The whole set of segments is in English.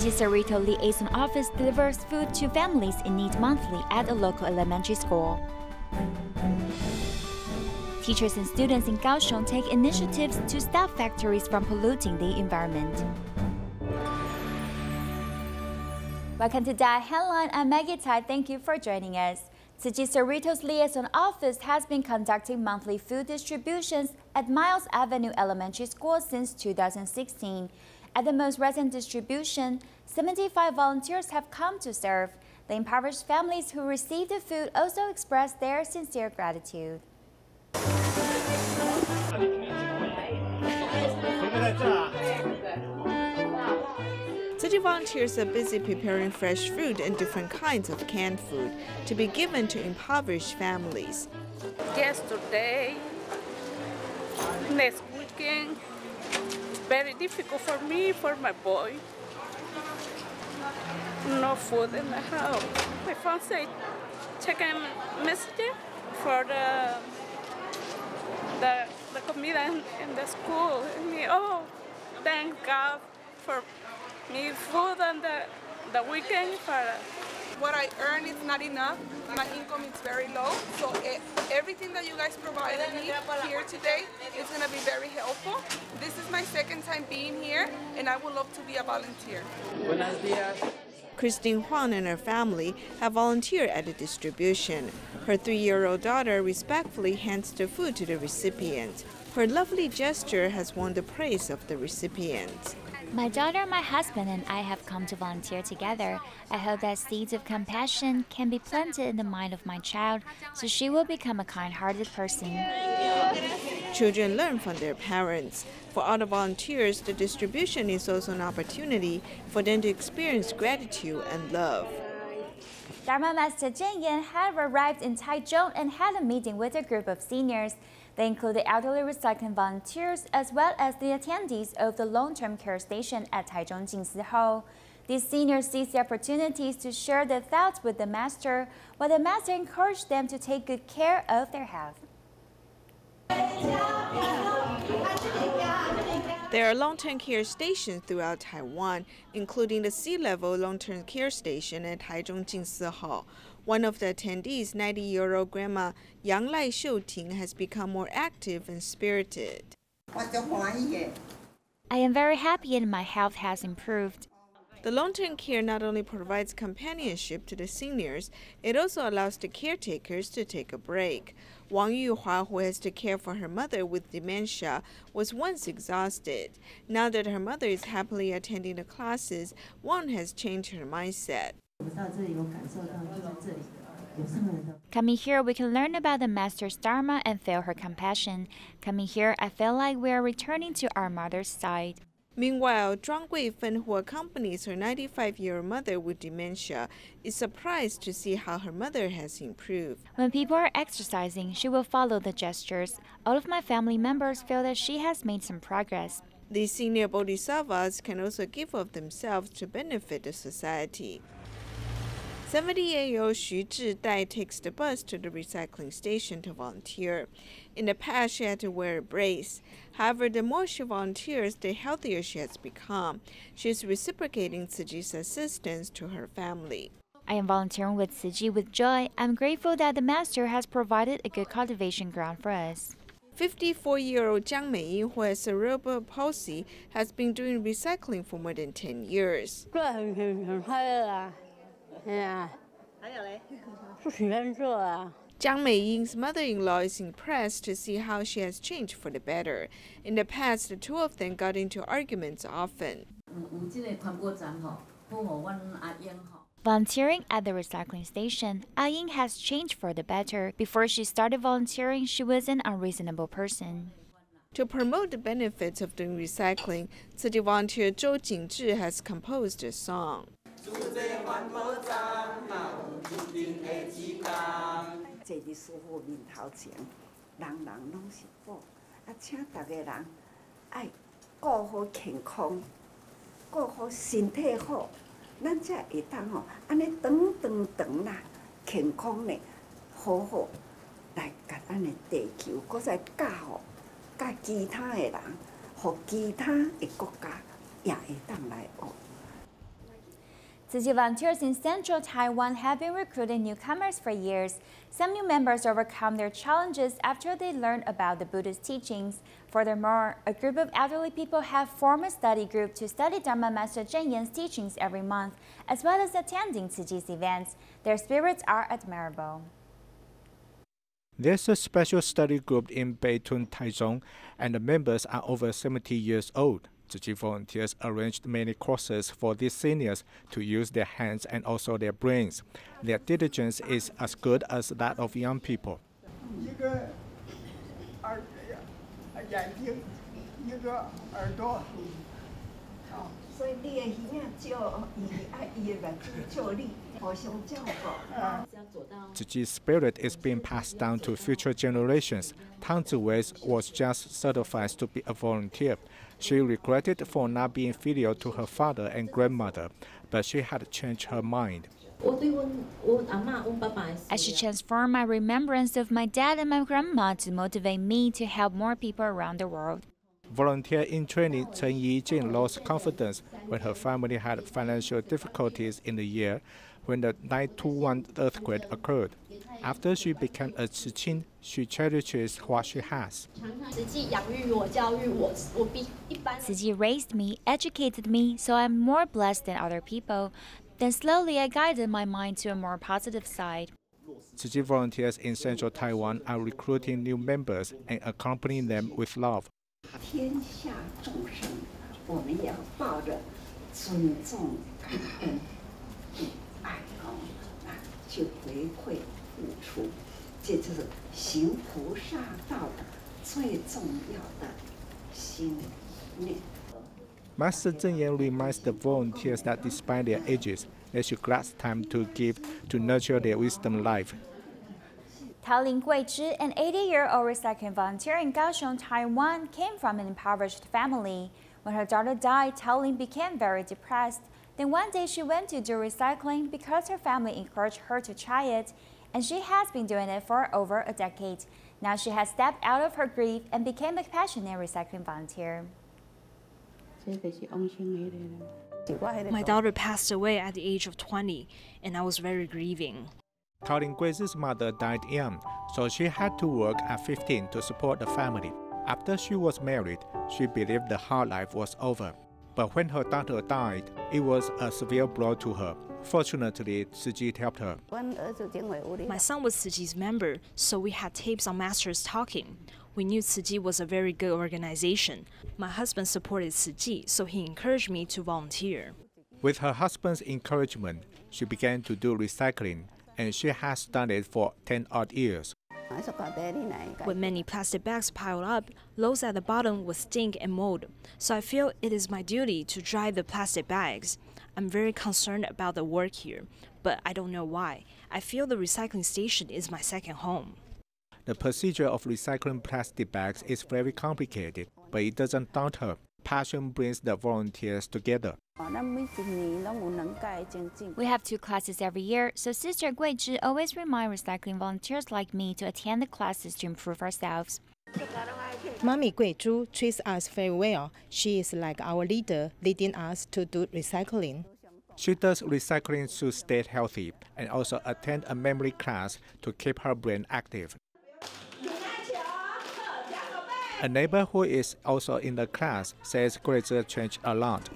Chi Cerritos Liaison office delivers food to families in need monthly at a local elementary school. Teachers and students in Kaohsiung take initiatives to stop factories from polluting the environment. Welcome to DaAi Headline. I'm Maggie Tai. Thank you for joining us. Tzu Chi Cerritos Liaison office has been conducting monthly food distributions at Miles Avenue Elementary School since 2016. At the most recent distribution, 75 volunteers have come to serve. The impoverished families who received the food also expressed their sincere gratitude. City volunteers are busy preparing fresh fruit and different kinds of canned food to be given to impoverished families. Yesterday, next weekend, it's very difficult for me, for my boy. No food in the house. My phone said, check a message for the comida in the school. And me, oh, thank God for me food on the weekend. What I earn is not enough. My income is very low. So everything that you guys provided me here today is going to be very helpful. This is my second time being here, and I would love to be a volunteer. Buenos dias. Christine Huang and her family have volunteered at the distribution. Her 3-year-old daughter respectfully hands the food to the recipients. Her lovely gesture has won the praise of the recipients. My daughter, my husband, and I have come to volunteer together. I hope that seeds of compassion can be planted in the mind of my child so she will become a kind-hearted person. Children learn from their parents. For other volunteers, the distribution is also an opportunity for them to experience gratitude and love. Dharma Master Yearend had arrived in Taichung and had a meeting with a group of seniors. They include the elderly recycling volunteers as well as the attendees of the long-term care station at Taichung Jinsi. These seniors seized the opportunities to share their thoughts with the master, while the master encouraged them to take good care of their health. There are long-term care stations throughout Taiwan, including the sea-level long-term care station at Taichung Jinsi. One of the attendees, 90-year-old grandma Yang Lai Xiuting, has become more active and spirited. I am very happy and my health has improved. The long-term care not only provides companionship to the seniors, it also allows the caretakers to take a break. Wang Yuhua, who has to care for her mother with dementia, was once exhausted. Now that her mother is happily attending the classes, Wang has changed her mindset. Coming here, we can learn about the master's dharma and feel her compassion. Coming here, I feel like we are returning to our mother's side. Meanwhile, Zhuang Guifen, who accompanies her 95-year-old mother with dementia, is surprised to see how her mother has improved. When people are exercising, she will follow the gestures. All of my family members feel that she has made some progress. These senior bodhisattvas can also give of themselves to benefit the society. 78-year-old Xu Zhidai takes the bus to the recycling station to volunteer. In the past, she had to wear a brace. However, the more she volunteers, the healthier she has become. She is reciprocating Tzu Chi's assistance to her family. I am volunteering with Tzu Chi with joy. I'm grateful that the master has provided a good cultivation ground for us. 54-year-old Jiang Meiying, who has cerebral palsy, has been doing recycling for more than 10 years. Jiang Meiying's mother-in-law is impressed to see how she has changed for the better. In the past, the two of them got into arguments often. Volunteering at the recycling station, Aying has changed for the better. Before she started volunteering, she was an unreasonable person. To promote the benefits of doing recycling, Tzu Chi volunteer Zhou Jingzhi has composed a song. Tzu Chi volunteers in central Taiwan have been recruiting newcomers for years. Some new members overcome their challenges after they learn about the Buddhist teachings. Furthermore, a group of elderly people have formed a study group to study Dharma Master Yearend's teachings every month, as well as attending Tzu Chi's events. Their spirits are admirable. There's a special study group in Beitun, Taichung, and the members are over 70 years old. Tzu Chi volunteers arranged many courses for these seniors to use their hands and also their brains. Their diligence is as good as that of young people. Tzu Chi's spirit is being passed down to future generations. Tang Ziwei was just certified to be a volunteer. She regretted for not being filial to her father and grandmother, but she had changed her mind. I should transform my remembrance of my dad and my grandma to motivate me to help more people around the world. Volunteer in training Chen Yijing lost confidence when her family had financial difficulties in the year when the 921 earthquake occurred. After she became a Tzu Chi, she cherishes what she has. Tzu Chi raised me, educated me, so I'm more blessed than other people. Then slowly I guided my mind to a more positive side. Tzu Chi volunteers in central Taiwan are recruiting new members and accompanying them with love. Master Yearend reminds the volunteers that despite their ages, they should grasp time to give to nurture their wisdom life. Taolin Guizhi, an 80-year-old recycling volunteer in Kaohsiung, Taiwan, came from an impoverished family. When her daughter died, Taolin became very depressed. Then one day she went to do recycling because her family encouraged her to try it, and she has been doing it for over a decade. Now she has stepped out of her grief and became a passionate recycling volunteer. My daughter passed away at the age of 20, and I was very grieving. Taolin Guizhi's mother died young, so she had to work at 15 to support the family. After she was married, she believed the hard life was over. But when her daughter died, it was a severe blow to her. Fortunately, Tzu Chi helped her. My son was Tzu Chi's member, so we had tapes on masters talking. We knew Tzu Chi was a very good organization. My husband supported Tzu Chi, so he encouraged me to volunteer. With her husband's encouragement, she began to do recycling, and she has done it for 10 odd years. With many plastic bags piled up, those at the bottom would stink and mold, so I feel it is my duty to dry the plastic bags. I'm very concerned about the work here, but I don't know why. I feel the recycling station is my second home. The procedure of recycling plastic bags is very complicated, but it doesn't daunt her. Passion brings the volunteers together. We have 2 classes every year, so Sister Guizhi always reminds recycling volunteers like me to attend the classes to improve ourselves. Mommy Guizhu treats us very well. She is like our leader, leading us to do recycling. She does recycling to stay healthy and also attend a memory class to keep her brain active. A neighbor who is also in the class says Guizhi changed a lot.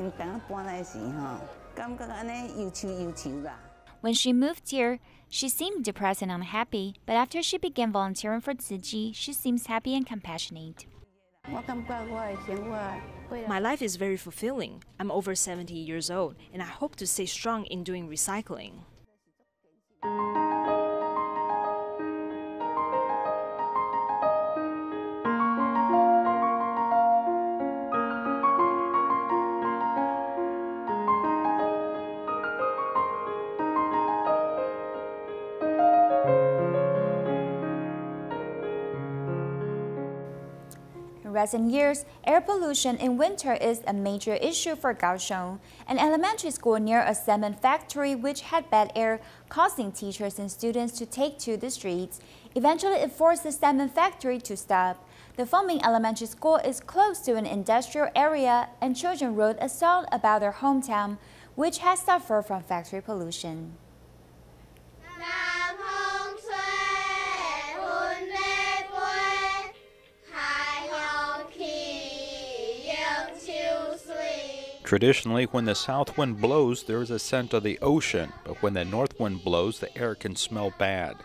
When she moved here, she seemed depressed and unhappy, but after she began volunteering for Tzu Chi, she seems happy and compassionate. My life is very fulfilling. I'm over 70 years old, and I hope to stay strong in doing recycling. In recent years, air pollution in winter is a major issue for Kaohsiung. An elementary school near a cement factory which had bad air, causing teachers and students to take to the streets. Eventually, it forced the cement factory to stop. The Fengming Elementary School is close to an industrial area, and children wrote a song about their hometown, which has suffered from factory pollution. Traditionally, when the south wind blows, there is a scent of the ocean, but when the north wind blows, the air can smell bad.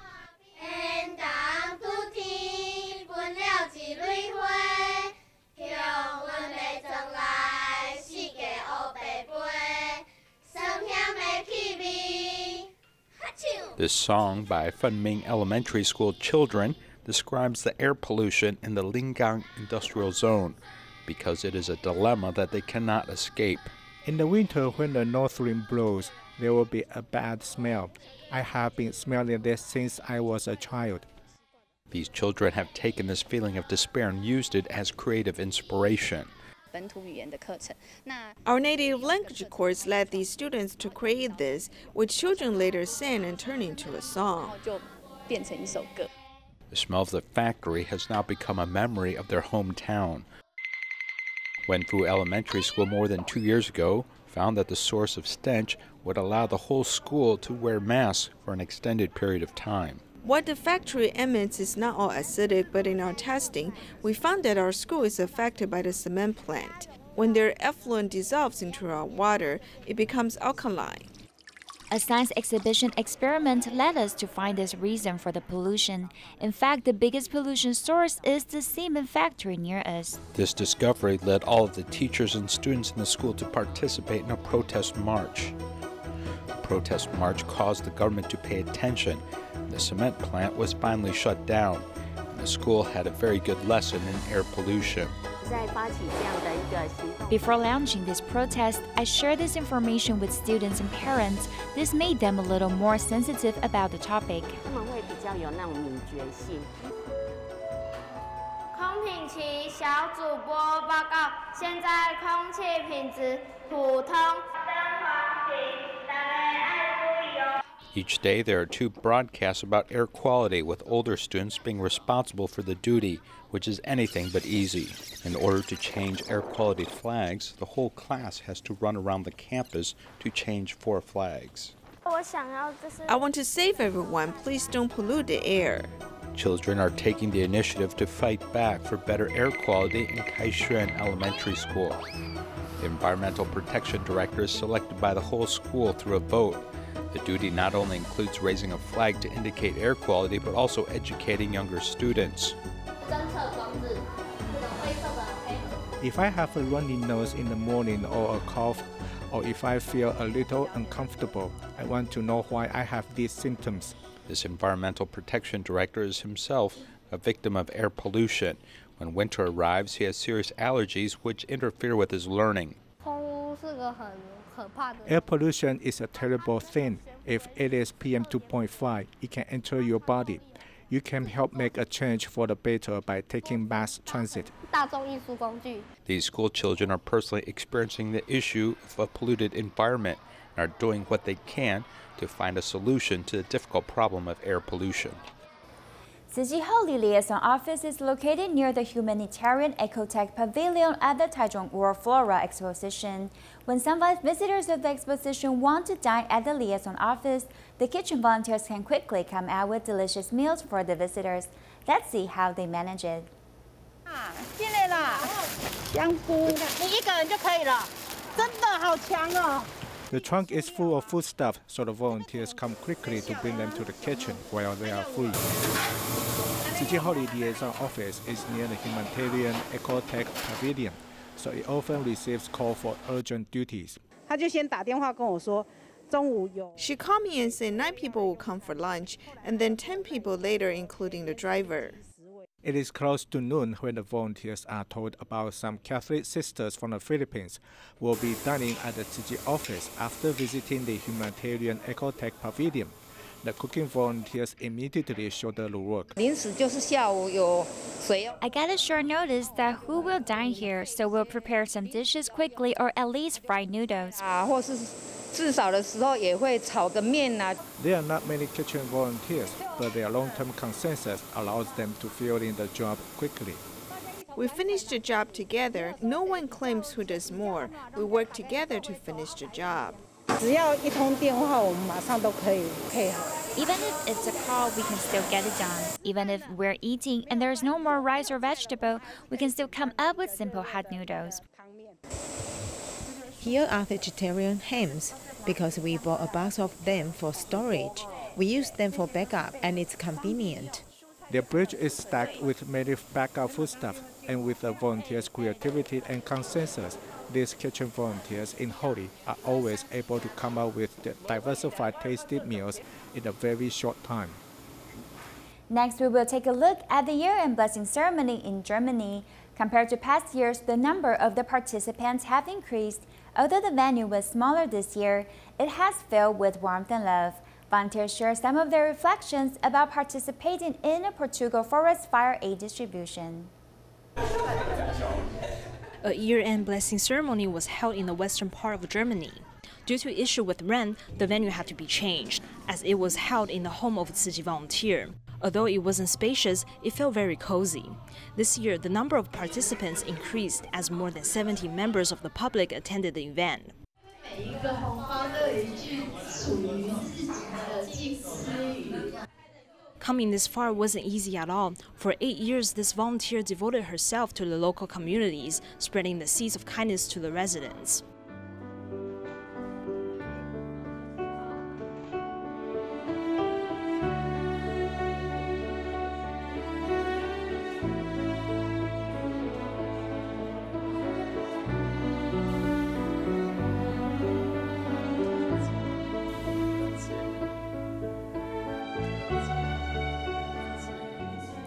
This song by Funming Elementary School children describes the air pollution in the Lingang Industrial Zone, because it is a dilemma that they cannot escape. In the winter, when the north wind blows, there will be a bad smell. I have been smelling this since I was a child. These children have taken this feeling of despair and used it as creative inspiration. Our native language course led these students to create this, which children later sang and turned into a song. The smell of the factory has now become a memory of their hometown. Wenfu Elementary School more than 2 years ago found that the source of stench would allow the whole school to wear masks for an extended period of time. What the factory emits is not all acidic, but in our testing, we found that our school is affected by the cement plant. When their effluent dissolves into our water, it becomes alkaline. A science exhibition experiment led us to find this reason for the pollution. In fact, the biggest pollution source is the cement factory near us. This discovery led all of the teachers and students in the school to participate in a protest march. The protest march caused the government to pay attention. The cement plant was finally shut down, and the school had a very good lesson in air pollution. Before launching this protest, I shared this information with students and parents. This made them a little more sensitive about the topic. Each day there are 2 broadcasts about air quality, with older students being responsible for the duty, which is anything but easy. In order to change air quality flags, the whole class has to run around the campus to change 4 flags. I want to save everyone. Please don't pollute the air. Children are taking the initiative to fight back for better air quality in Kaohsiung Elementary School. The Environmental Protection Director is selected by the whole school through a vote. The duty not only includes raising a flag to indicate air quality, but also educating younger students. If I have a runny nose in the morning or a cough, or if I feel a little uncomfortable, I want to know why I have these symptoms. This Environmental Protection Director is himself a victim of air pollution. When winter arrives, he has serious allergies which interfere with his learning. Air pollution is a terrible thing. If it is PM 2.5, it can enter your body. You can help make a change for the better by taking mass transit. These school children are personally experiencing the issue of a polluted environment and are doing what they can to find a solution to the difficult problem of air pollution. Tzu Chi Liaison office is located near the Humanitarian Ecotech Pavilion at the Taichung World Flora Exposition. When some visitors of the exposition want to dine at the liaison office, the kitchen volunteers can quickly come out with delicious meals for the visitors. Let's see how they manage it. The trunk is full of foodstuff, so the volunteers come quickly to bring them to the kitchen while they are free. Tzu Chi Liaison office is near the Humanitarian Ecotech Pavilion, so it often receives calls for urgent duties. She called me and said 9 people will come for lunch, and then 10 people later, including the driver. It is close to noon when the volunteers are told about some Catholic sisters from the Philippines who will be dining at the Tzu Chi office after visiting the Humanitarian Ecotech Pavilion. The cooking volunteers immediately shoulder the work. I got a short notice that who will dine here, so we'll prepare some dishes quickly or at least fried noodles. There are not many kitchen volunteers, but their long-term consensus allows them to fill in the job quickly. We finish the job together. No one claims who does more. We work together to finish the job. 只要一通电话，我们马上都可以配合。 Even if it's a call, we can still get it done. Even if we're eating and there's no more rice or vegetable, we can still come up with simple hot noodles. Here are vegetarian hams because we bought a box of them for storage. We use them for backup and it's convenient. The bridge is stacked with many backup foodstuff, and with the volunteers' creativity and consensus, these kitchen volunteers in Holi are always able to come up with diversified tasty meals in a very short time. Next, we will take a look at the Yearend blessing ceremony in Germany. Compared to past years, the number of the participants have increased. Although the venue was smaller this year, it has filled with warmth and love. Volunteers share some of their reflections about participating in a Portugal forest fire aid distribution. A year-end blessing ceremony was held in the western part of Germany. Due to issue with rent, the venue had to be changed, as it was held in the home of a Tzu Chi volunteer. Although it wasn't spacious, it felt very cozy. This year, the number of participants increased as more than 70 members of the public attended the event. Coming this far wasn't easy at all. For 8 years, this volunteer devoted herself to the local communities, spreading the seeds of kindness to the residents.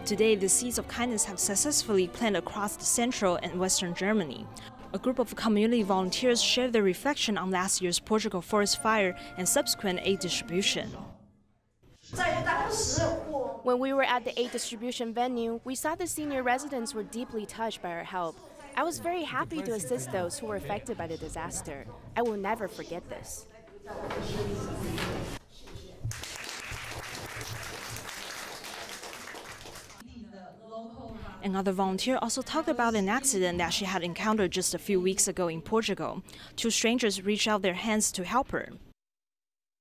Today, the seeds of kindness have successfully planted across the central and western Germany. A group of community volunteers shared their reflection on last year's Portugal forest fire and subsequent aid distribution. When we were at the aid distribution venue, we saw the senior residents were deeply touched by our help. I was very happy to assist those who were affected by the disaster. I will never forget this. Another volunteer also talked about an accident that she had encountered just a few weeks ago in Portugal. Two strangers reached out their hands to help her.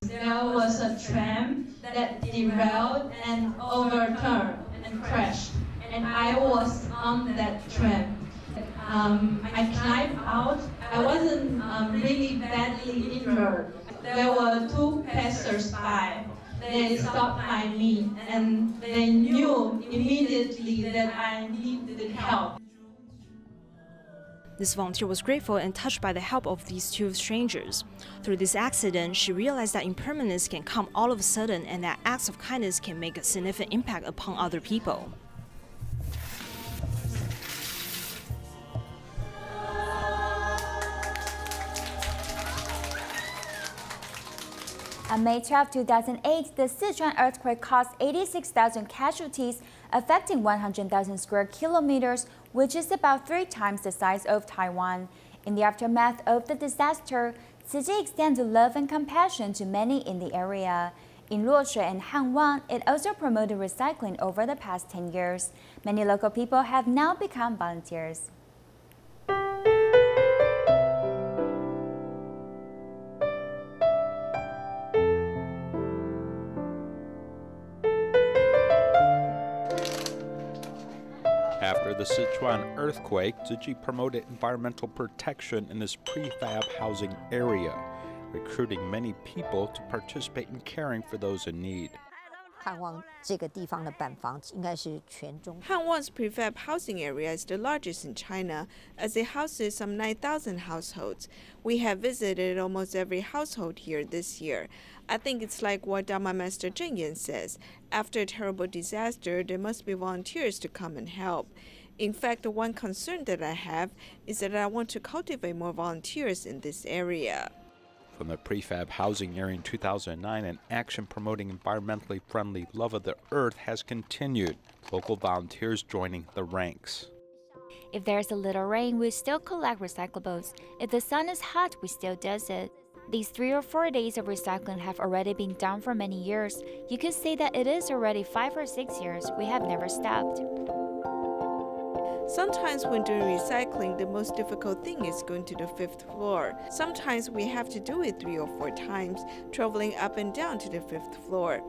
There was a tram that derailed and overturned and crashed, and I was on that tram. I climbed out. I wasn't really badly injured. There were two passers-by. They stopped by me, and they knew immediately that I needed help. This volunteer was grateful and touched by the help of these two strangers. Through this accident, she realized that impermanence can come all of a sudden and that acts of kindness can make a significant impact upon other people. On May 12, 2008, the Sichuan earthquake caused 86,000 casualties, affecting 100,000 square kilometers, which is about 3 times the size of Taiwan. In the aftermath of the disaster, Tzu Chi extended love and compassion to many in the area. In Luoshui and Hanwang, it also promoted recycling over the past 10 years. Many local people have now become volunteers. After the Sichuan earthquake, Tzu Chi promoted environmental protection in this prefab housing area, recruiting many people to participate in caring for those in need. Hanwang's prefab housing area is the largest in China, as it houses some 9,000 households. We have visited almost every household here this year. I think it's like what Dharma Master Yearend says. After a terrible disaster, there must be volunteers to come and help. In fact, the one concern that I have is that I want to cultivate more volunteers in this area. From the prefab housing area in 2009, an action promoting environmentally friendly love of the earth has continued, local volunteers joining the ranks. If there's a little rain, we still collect recyclables. If the sun is hot, we still do it. These 3 or 4 days of recycling have already been done for many years. You could say that it is already 5 or 6 years. We have never stopped. Sometimes when doing recycling, the most difficult thing is going to the 5th floor. Sometimes we have to do it 3 or 4 times, traveling up and down to the 5th floor.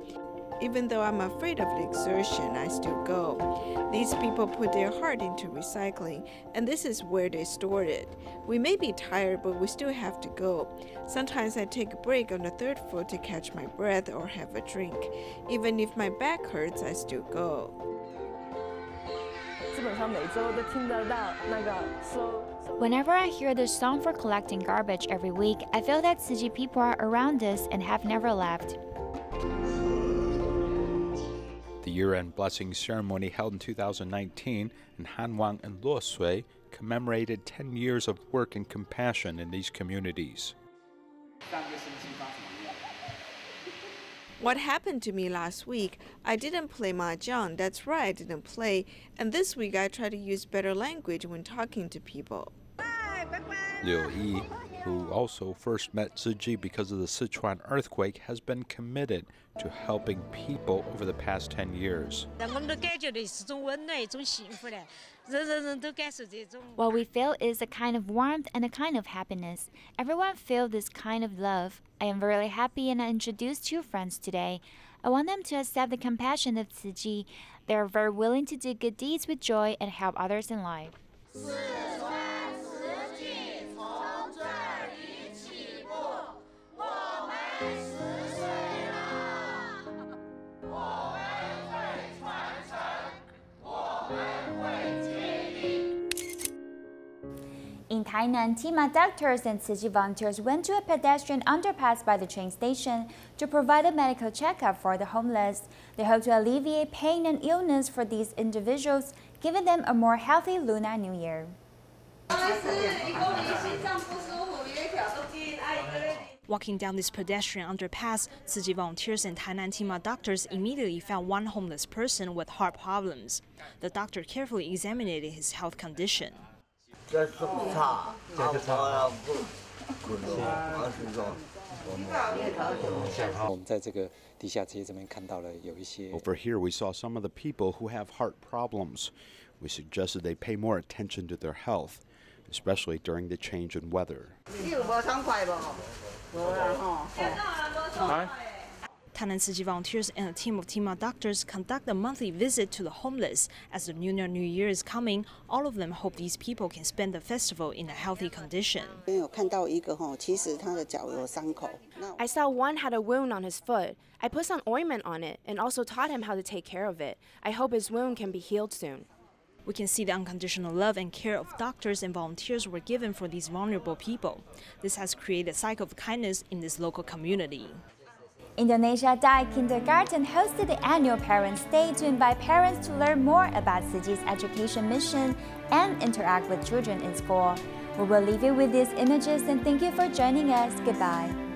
Even though I'm afraid of the exertion, I still go. These people put their heart into recycling, and this is where they store it. We may be tired, but we still have to go. Sometimes I take a break on the 3rd floor to catch my breath or have a drink. Even if my back hurts, I still go. Whenever I hear the song for collecting garbage every week, I feel that Tzu Chi people are around us and have never left. The year-end blessing ceremony held in 2019 in Hanwang and Luosui commemorated 10 years of work and compassion in these communities. What happened to me last week? I didn't play mahjong. That's right, I didn't play. And this week I try to use better language when talking to people. Liu Yi, who also first met Tzu Chi because of the Sichuan earthquake, has been committed to helping people over the past 10 years. What we feel is a kind of warmth and a kind of happiness. Everyone feels this kind of love. I am really happy and I introduced 2 friends today. I want them to accept the compassion of Tzu Chi. They are very willing to do good deeds with joy and help others in life. In Tainan, team of doctors and Tzu Chi volunteers went to a pedestrian underpass by the train station to provide a medical checkup for the homeless. They hope to alleviate pain and illness for these individuals, giving them a more healthy Lunar New Year. Walking down this pedestrian underpass, Tzu Chi volunteers and Tainan team of doctors immediately found one homeless person with heart problems. The doctor carefully examined his health condition. Over here we saw some of the people who have heart problems. We suggested they pay more attention to their health, especially during the change in weather. Tainan Tzu Chi volunteers and a team of doctors conduct a monthly visit to the homeless. As the Lunar New Year is coming, all of them hope these people can spend the festival in a healthy condition. I saw one had a wound on his foot. I put some ointment on it and also taught him how to take care of it. I hope his wound can be healed soon. We can see the unconditional love and care of doctors and volunteers were given for these vulnerable people. This has created a cycle of kindness in this local community. Indonesia DaAi Kindergarten hosted the annual Parents' Day to invite parents to learn more about Tzu Chi's education mission and interact with children in school. We will leave you with these images and thank you for joining us. Goodbye.